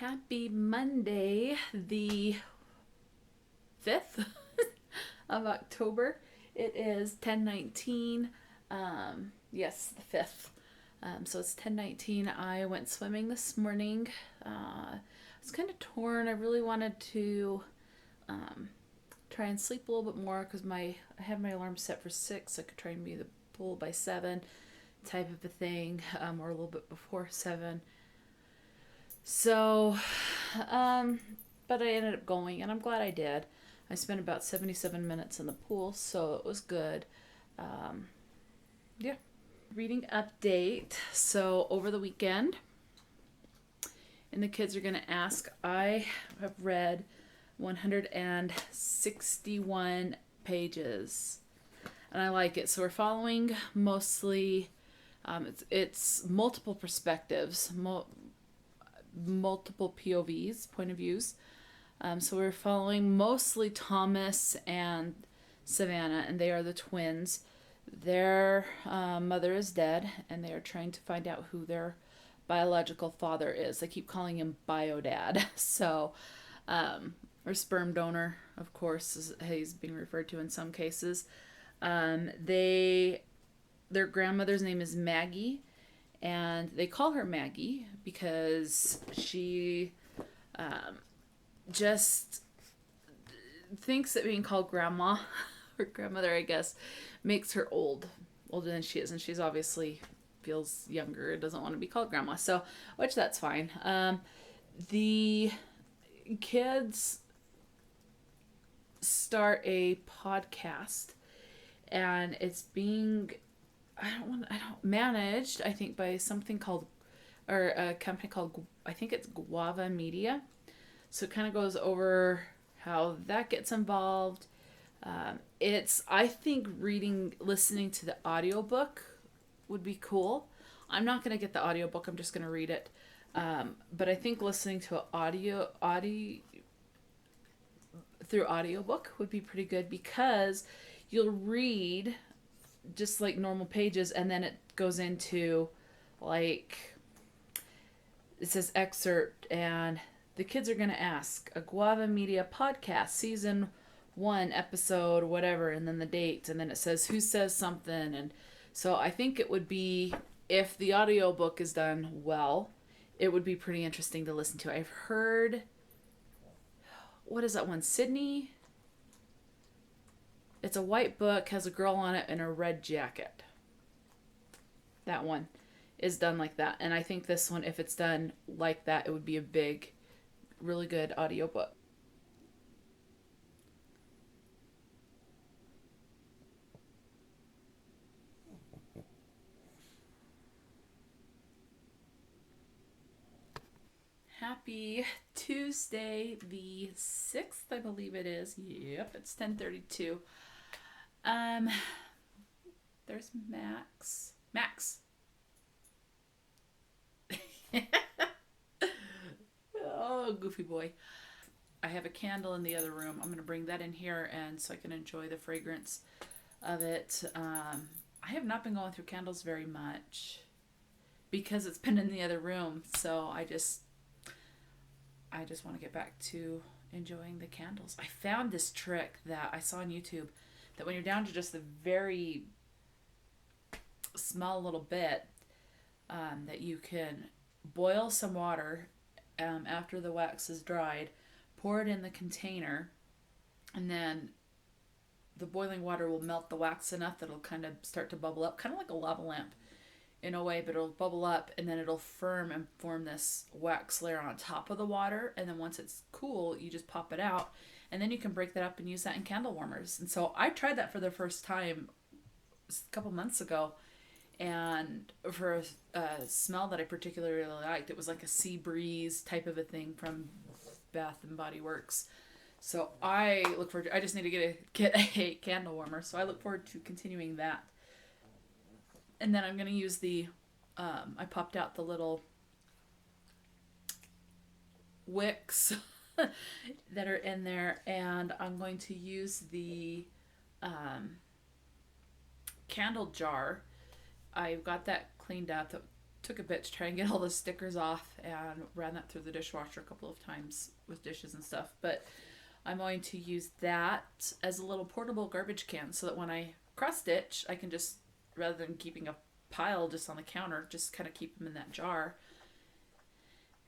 Happy Monday, the 5th of October. It is 10:19. Yes, the 5th. So it's 10:19. I went swimming this morning. I was kind of torn. I really wanted to try and sleep a little bit more because I had my alarm set for 6. So I could try and be in the pool by 7 type of a thing, or a little bit before 7. So, but I ended up going, and I'm glad I did. I spent about 77 minutes in the pool, so it was good. Yeah. Reading update. So, over the weekend, and the kids are going to ask, I have read 161 pages, and I like it. So, we're following mostly, it's multiple perspectives, multiple POVs, point of views. So we're following mostly Thomas and Savannah, and they are the twins. Their mother is dead, and they are trying to find out who their biological father is. They keep calling him Bio-Dad. So, or sperm donor, of course, is he's being referred to in some cases. Their grandmother's name is Maggie, and they call her Maggie because she just thinks that being called grandma or grandmother, I guess, makes her older than she is, and she's obviously feels younger, doesn't want to be called grandma. So, which that's fine. The kids start a podcast, and it's being managed, I think, by something called, or a company called, I think it's Guava Media. So it kind of goes over how that gets involved. I think listening to the audiobook would be cool. I'm not going to get the audiobook, I'm just going to read it. But I think listening to audio through audiobook would be pretty good, because you'll read just like normal pages, and then it goes into, like, it says excerpt, and the kids are going to ask, a Guava Media podcast, season 1, episode whatever, and then the date, and then it says who says something. And so I think it would be, if the audiobook is done well, it would be pretty interesting to listen to. I've heard, what is that one, Sydney? It's a white book, has a girl on it in a red jacket. That one is done like that. And I think this one, if it's done like that, it would be a big, really good audiobook. Happy Tuesday, the 6th, I believe it is. Yep, it's 10:32. There's Max. Oh, goofy boy. I have a candle in the other room. I'm going to bring that in here, and so I can enjoy the fragrance of it. I have not been going through candles very much because it's been in the other room. So I just want to get back to enjoying the candles. I found this trick that I saw on YouTube, that when you're down to just the very small little bit, that you can boil some water after the wax is dried, pour it in the container, and then the boiling water will melt the wax enough that it'll kind of start to bubble up, kind of like a lava lamp in a way, but it'll bubble up, and then it'll firm and form this wax layer on top of the water. And then once it's cool, you just pop it out, and then you can break that up and use that in candle warmers. And so I tried that for the first time a couple months ago, and for a smell that I particularly liked. It was like a sea breeze type of a thing from Bath and Body Works. So I look forward to, I just need to get a candle warmer, so I look forward to continuing that. And then I'm going to use I popped out the little wicks that are in there, and I'm going to use the candle jar. I've got that cleaned up. took a bit to try and get all the stickers off and ran that through the dishwasher a couple of times with dishes and stuff. But I'm going to use that as a little portable garbage can so that when I cross stitch, I can just, rather than keeping a pile just on the counter, just kind of keep them in that jar.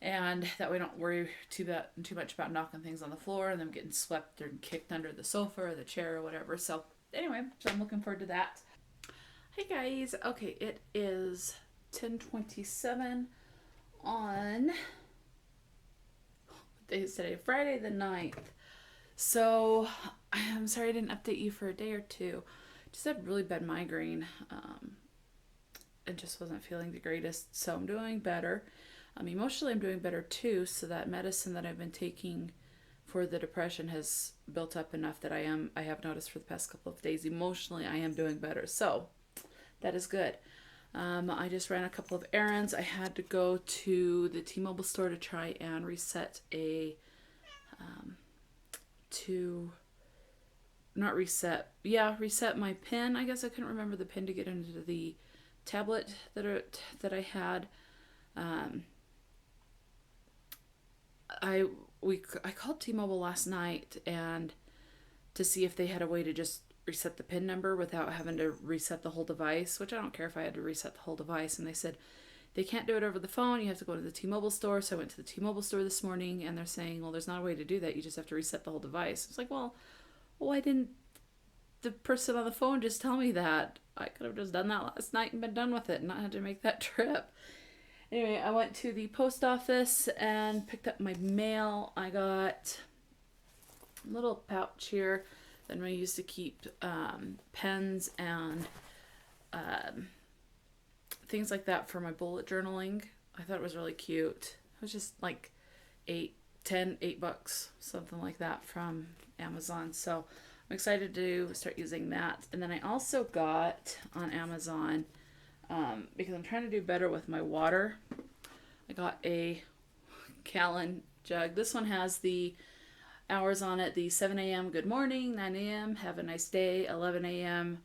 And that way I don't worry too much about knocking things on the floor and them getting swept or kicked under the sofa or the chair or whatever. So anyway, so I'm looking forward to that. Hey guys, okay, it is 10:27 on, what day is today? Friday the 9th. So I'm sorry I didn't update you for a day or two. Just had really bad migraine. And just wasn't feeling the greatest. So I'm doing better. Emotionally I'm doing better too. So that medicine that I've been taking for the depression has built up enough that I have noticed for the past couple of days, emotionally I am doing better. So that is good. I just ran a couple of errands. I had to go to the T-Mobile store to try and reset reset my PIN. I guess I couldn't remember the PIN to get into the tablet that I had. I called T-Mobile last night and to see if they had a way to just reset the PIN number without having to reset the whole device, which I don't care if I had to reset the whole device. And they said they can't do it over the phone. You have to go to the T-Mobile store. So I went to the T-Mobile store this morning and they're saying, well, there's not a way to do that. You just have to reset the whole device. It's like, well, why didn't the person on the phone just tell me that? I could have just done that last night and been done with it and not had to make that trip. Anyway, I went to the post office and picked up my mail. I got a little pouch here that I used to keep pens and things like that for my bullet journaling. I thought it was really cute. It was just like $8, something like that from Amazon. So I'm excited to start using that. And then I also got on Amazon, because I'm trying to do better with my water, I got a gallon jug. This one has the hours on it, the 7 a.m. good morning, 9 a.m. have a nice day, 11 a.m.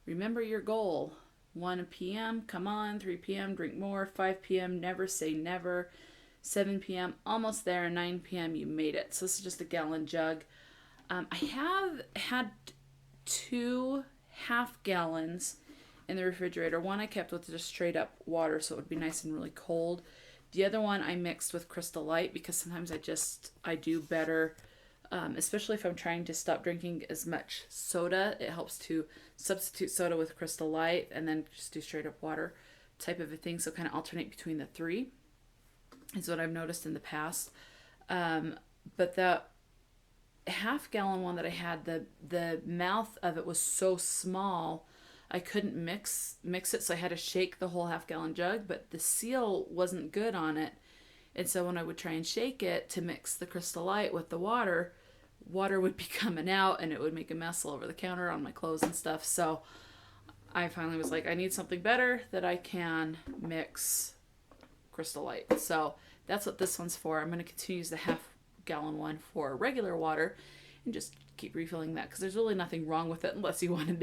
remember your goal, 1 p.m. come on, 3 p.m. drink more, 5 p.m. never say never, 7 p.m. almost there, 9 p.m. you made it. So this is just a gallon jug. I have had 2 half gallons in the refrigerator. One I kept with just straight up water so it would be nice and really cold. The other one I mixed with Crystal Light because sometimes I do better, especially if I'm trying to stop drinking as much soda. It helps to substitute soda with Crystal Light and then just do straight up water type of a thing. So kind of alternate between the 3 is what I've noticed in the past. But that half gallon one that I had, the mouth of it was so small I couldn't mix it, so I had to shake the whole half gallon jug, but the seal wasn't good on it. And so when I would try and shake it to mix the Crystal Light with the water would be coming out and it would make a mess all over the counter on my clothes and stuff. So I finally was like, I need something better that I can mix Crystal Light. So that's what this one's for. I'm going to continue to use the half gallon one for regular water and just keep refilling that because there's really nothing wrong with it unless you want to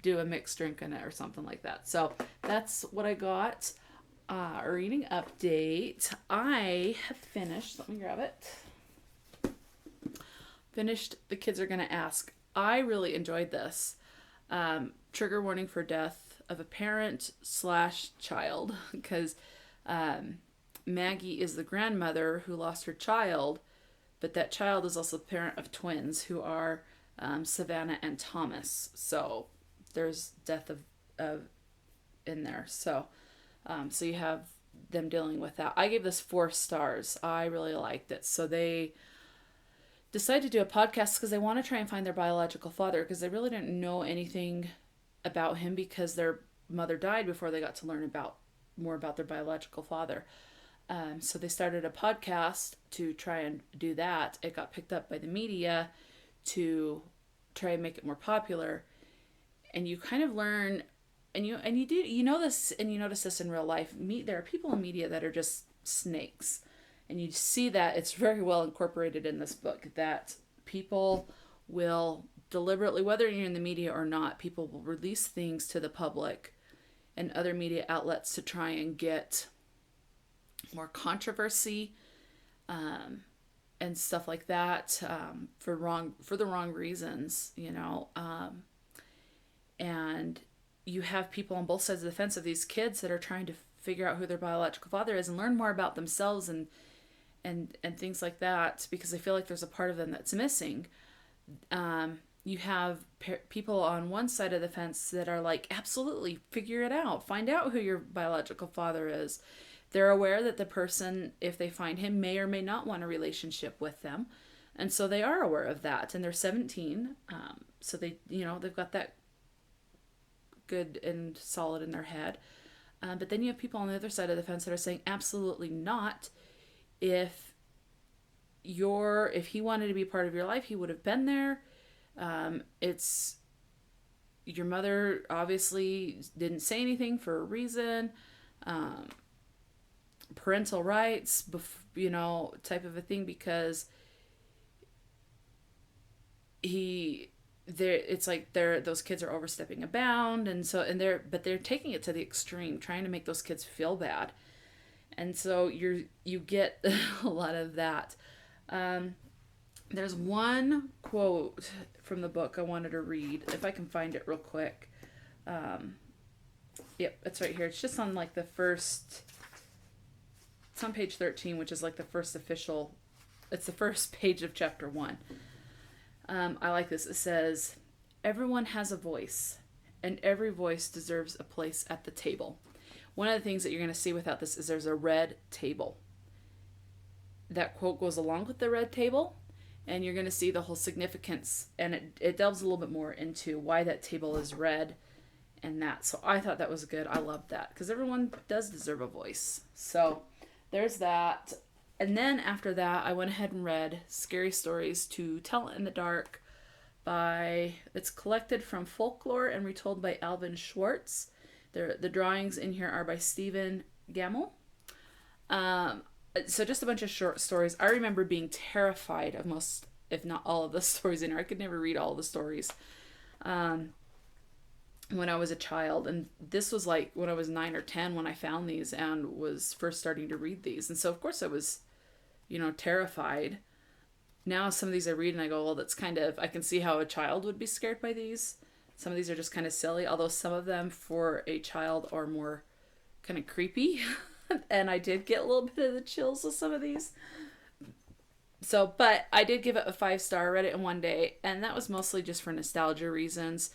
do a mixed drink in it or something like that. So that's what I got. Reading update. I have finished, let me grab it. Finished The Kids Are Gonna Ask. I really enjoyed this. Trigger warning for death of a parent/child because Maggie is the grandmother who lost her child, but that child is also the parent of twins who are Savannah and Thomas. So there's death of in there. So you have them dealing with that. I gave this 4 stars. I really liked it. So they decided to do a podcast because they want to try and find their biological father because they really didn't know anything about him because their mother died before they got to learn more about their biological father. So they started a podcast to try and do that. It got picked up by the media to try and make it more popular. And you kind of learn, and you notice this in real life. There are people in media that are just snakes, and you see that it's very well incorporated in this book that people will deliberately, whether you're in the media or not, people will release things to the public and other media outlets to try and get more controversy, and stuff like that, for the wrong reasons, and you have people on both sides of the fence of these kids that are trying to figure out who their biological father is and learn more about themselves and things like that, because I feel like there's a part of them that's missing. You have people on one side of the fence that are like, absolutely, figure it out, find out who your biological father is. They're aware that the person, if they find him, may or may not want a relationship with them, and so they are aware of that, and they're 17, so they've got that good and solid in their head. But then you have people on the other side of the fence that are saying, absolutely not. If he wanted to be part of your life, he would have been there. It's your mother obviously didn't say anything for a reason. Parental rights, type of a thing, because it's like those kids are overstepping a bound, but they're taking it to the extreme, trying to make those kids feel bad, and so you get a lot of that. There's one quote from the book I wanted to read, if I can find it real quick. Yep, it's right here. It's just on like the first. It's on page 13, which is like the first official. It's the first page of chapter 1. I like this. It says, "Everyone has a voice, and every voice deserves a place at the table." One of the things that you're going to see without this is there's a red table. That quote goes along with the red table, and you're going to see the whole significance, and it delves a little bit more into why that table is red and that. So I thought that was good. I loved that, because everyone does deserve a voice. So there's that. And then after that, I went ahead and read Scary Stories to Tell in the Dark it's collected from Folklore and Retold by Alvin Schwartz. The drawings in here are by Stephen Gamble. So just a bunch of short stories. I remember being terrified of most, if not all, of the stories in here. I could never read all the stories when I was a child. And this was like when I was 9 or 10 when I found these and was first starting to read these. And so, of course, I was, terrified. Now some of these I read and I go, well, that's kind of, I can see how a child would be scared by these. Some of these are just kind of silly, although some of them for a child are more kind of creepy. And I did get a little bit of the chills with some of these. So, but I did give it a 5-star. I read it in one day, and that was mostly just for nostalgia reasons.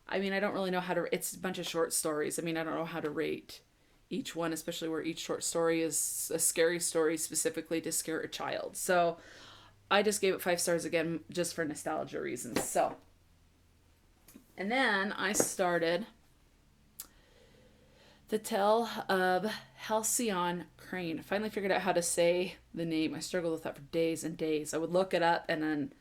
I mean, I don't really know how to, it's a bunch of short stories. I mean, I don't know how to rate each one, especially where each short story is a scary story specifically to scare a child. So I just gave it 5 stars again, just for nostalgia reasons. So, and then I started The Tale of Halcyon Crane. I finally figured out how to say the name. I struggled with that for days and days. I would look it up and then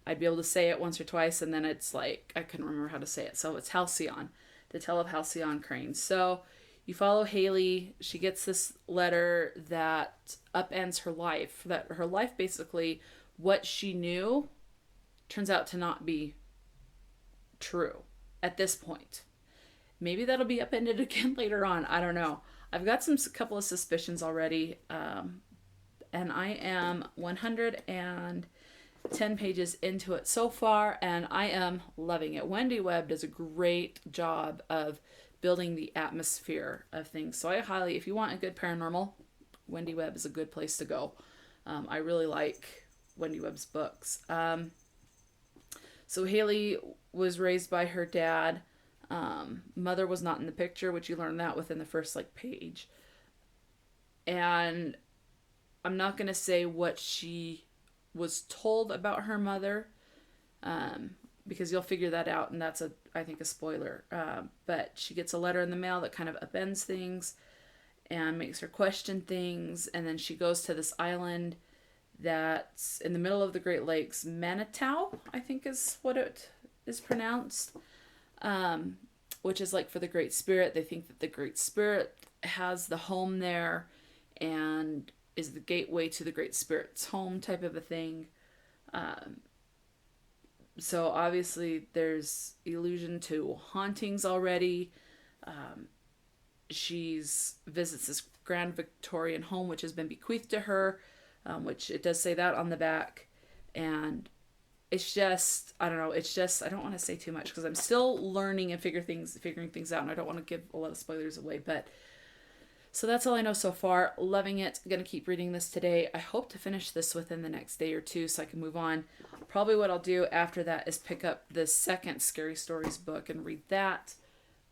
I'd be able to say it once or twice, and then it's like I couldn't remember how to say it. So it's Halcyon, The Tale of Halcyon Crane. So you follow Haley. She gets this letter that upends her life. That her life, basically, what she knew turns out to not be true at this point. Maybe that'll be upended again later on. I don't know. I've got couple of suspicions already, and I am 110 pages into it so far, and I am loving it. Wendy Webb does a great job of building the atmosphere of things. So I highly, if you want a good paranormal, Wendy Webb is a good place to go. I really like Wendy Webb's books. So Haley was raised by her dad. Mother was not in the picture, which you learn that within the first page. And I'm not going to say what she was told about her mother, because you'll figure that out, and that's I think a spoiler. But she gets a letter in the mail that kind of upends things and makes her question things, and then she goes to this island that's in the middle of the Great Lakes, Manitou, I think is what it is pronounced, which is for the Great Spirit. They think that the Great Spirit has the home there and is the gateway to the Great Spirit's home, type of a thing. So obviously there's allusion to hauntings already. she's visits this grand Victorian home, which has been bequeathed to her, which it does say that on the back. And it's just, I don't know, it's just, I don't want to say too much because I'm still learning and figuring things out, and I don't want to give a lot of spoilers away. But so that's all I know so far. Loving it. I'm gonna keep reading this today. I hope to finish this within the next day or two so I can move on. Probably what I'll do after that is pick up the second Scary Stories book and read that.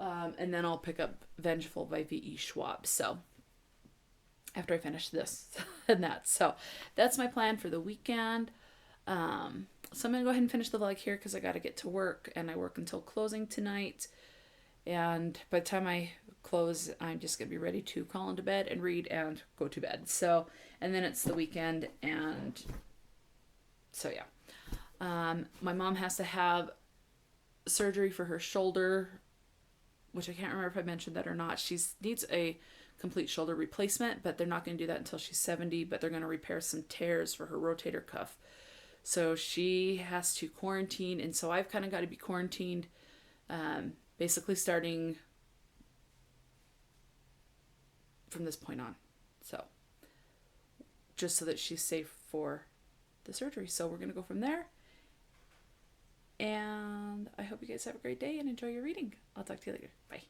And then I'll pick up Vengeful by V.E. Schwab. So after I finish this and that. So that's my plan for the weekend. So I'm going to go ahead and finish the vlog here because I got to get to work, and I work until closing tonight. And by the time I close, I'm just going to be ready to crawl into bed and read and go to bed. So, and then it's the weekend, and so yeah. My mom has to have surgery for her shoulder, which I can't remember if I mentioned that or not. She needs a complete shoulder replacement, but they're not going to do that until she's 70, but they're going to repair some tears for her rotator cuff. So she has to quarantine, and so I've kind of got to be quarantined, basically starting from this point on. So just so that she's safe for the surgery. So we're going to go from there. And I hope you guys have a great day and enjoy your reading. I'll talk to you later. Bye.